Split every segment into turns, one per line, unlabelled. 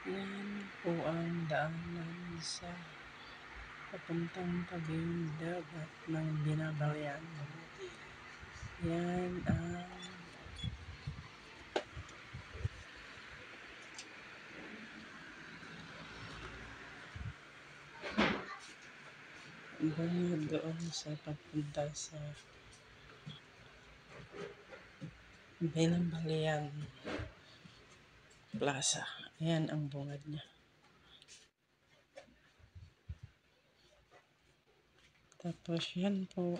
Yan po ang daanan sa papuntang tabing dagat ng Binabalyan. Yan ang bungad doon sa papunta sa Binabalyan Plaza. Yan ang bungad niya. Tapos yan po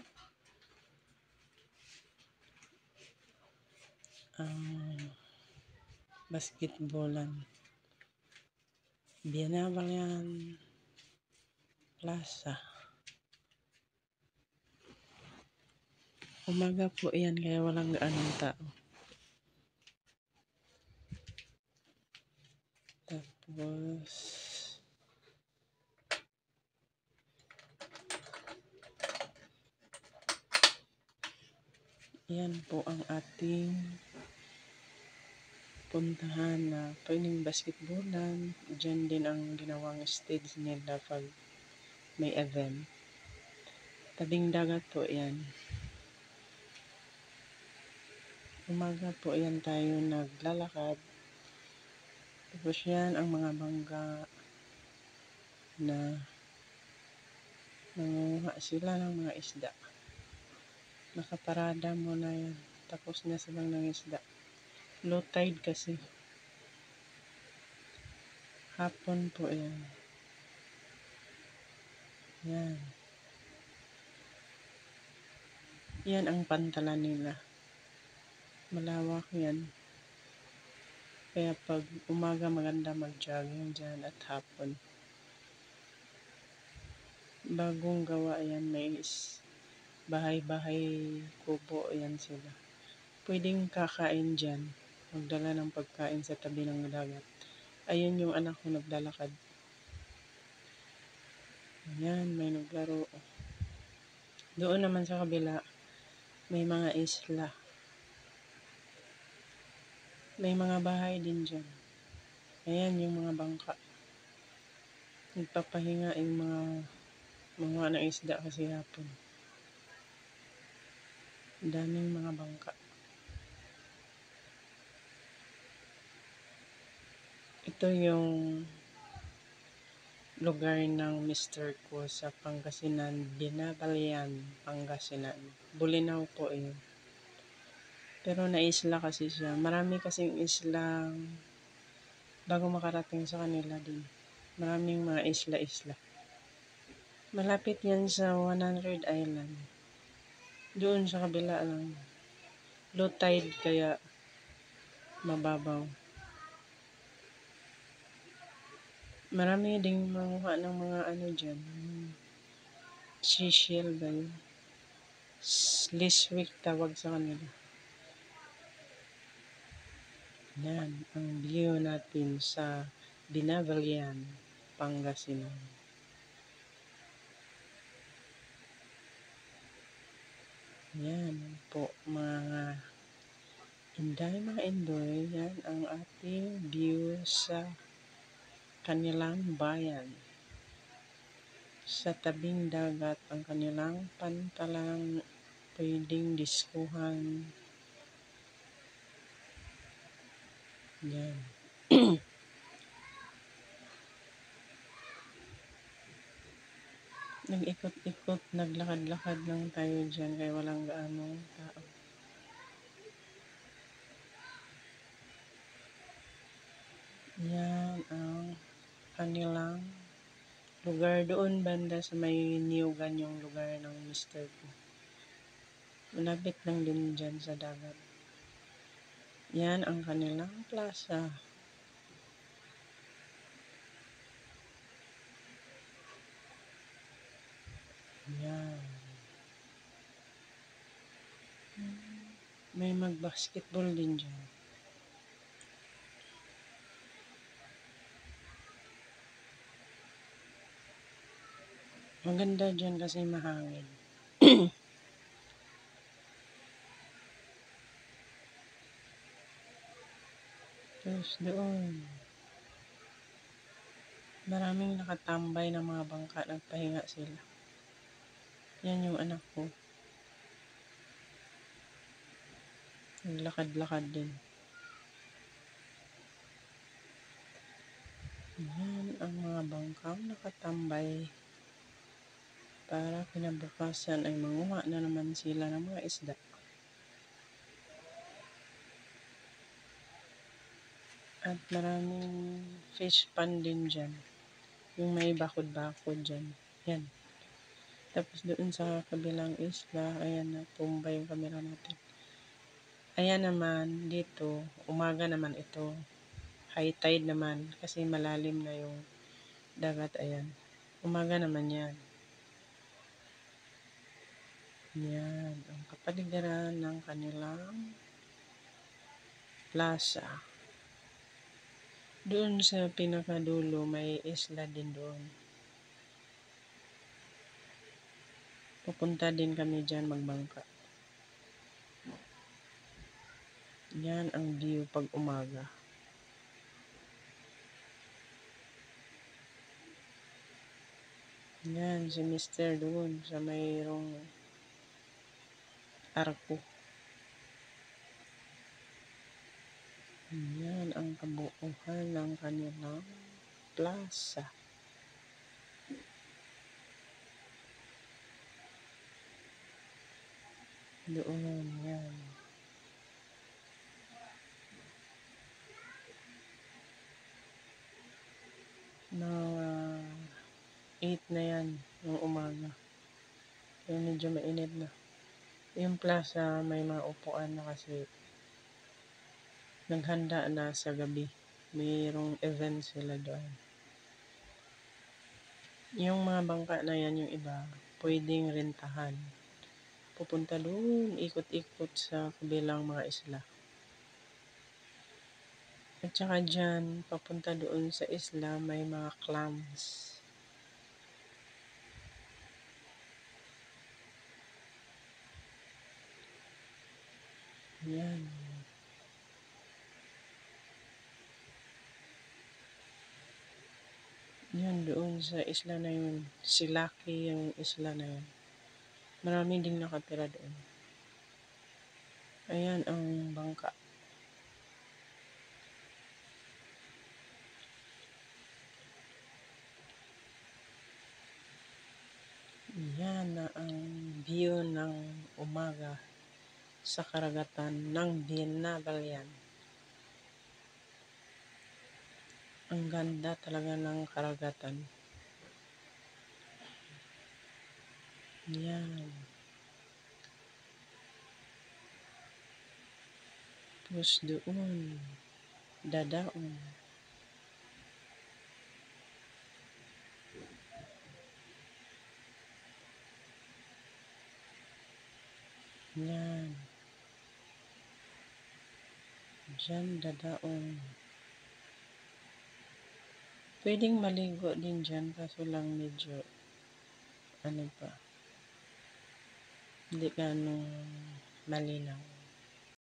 ang basketballan. Binabalyan Plaza. Umaga po yan kaya walang gaanong tao. Tapos yan po ang ating puntahan na pwedeng basketballan. Diyan din ang ginawang stage nila pag may event. Tabing dagat po yan. Umaga po yan tayo naglalakad. Tapos yan ang mga bangka na nangunguha sila ng mga isda. Nakaparada muna yan. Tapos na silang ng isda. Low tide kasi. Hapon po yan. Yan. Yan ang pantalan nila. Malawak yan. Kaya pag umaga maganda mag-jogging dyan at hapon. Bagong gawa yan, may bahay-bahay kubo yan sila. Pwedeng kakain dyan. Magdala ng pagkain sa tabi ng dagat. Ayun yung anak ko naglalakad. Ayan, may naglaro. Doon naman sa kabila, may mga isla. May mga bahay din dyan. Ayan yung mga bangka. Nagpapahinga yung mga ng isda kasi hapon. Daming mga bangka. Ito yung lugar ng Mr. ko sa Pangasinan, Binabalyan, Pangasinan. Bulinaw po yun. Pero naisla kasi siya. Marami kasing islang bago makarating sa kanila din. Maraming mga isla-isla. Malapit yan sa 100 Island. Doon sa kabila lang. Low tide kaya mababaw. Marami ding manguha ng mga ano dyan. Seashell ba yun? Liswick tawag sa kanila. Yan ang view natin sa Binabalyan, Pangasinan. Yan po mga inday. Yan ang ating view sa kanilang bayan. Sa tabing dagat ang kanilang pantalang pwedeng diskuhan. Yan. Nag-ikot-ikot, naglakad-lakad lang tayo dyan kaya walang gaanong tao. Yan ang kanilang lugar doon banda sa may Niyugan yung lugar ng Mr. ko. Malapit lang din dyan sa dagat. Yan ang kanilang plaza. Yan. May mag-basketball din dyan. Maganda dyan kasi mahangin. Tapos doon. Maraming nakatambay ng mga bangka, nagpahinga sila. Yan yung anak ko. Naglakad-lakad din. Yan ang mga bangkang nakatambay para kinabukasan ay manguha na naman sila ng mga isda. At maraming fish pond din dyan. Yung may bakod-bakod dyan. Yan. Tapos doon sa kabilang isla, ayan na, tumba yung camera natin. Ayan naman, dito, umaga naman ito. High tide naman, kasi malalim na yung dagat, ayan. Umaga naman yan. Yan, ang kapaligiran ng kanilang plaza. Doon sa pinakadulo, may isla din doon. Pupunta din kami dyan magbangka. Yan ang view pag umaga. Yan, si Mr. doon sa mayroong arko. Yan ang kabuuan ng kanilang plaza. Doon, yan. Mga 8 na yan, ng umaga. Kaya medyo mainit na. Yung plaza, may mga upuan na kasi naghanda na sa gabi. Mayroong event sila doon. Yung mga bangka na yan, yung iba, pwedeng rentahan. Pupunta doon, ikot-ikot sa kabilang mga isla. At saka dyan, papunta doon sa isla, may mga clams. Yan. Yan doon sa isla na yun. Silaki yung isla na yun. Marami ding nakatira doon. Ayan ang bangka. Yan na ang view ng umaga sa karagatan ng Binabalyan. Ang ganda talaga ng karagatan. Yan. Tapos doon, dadaon. Yan. Diyan dadaon. Pwedeng maligo din dyan, kaso lang medyo, ano pa, hindi ganong malinaw.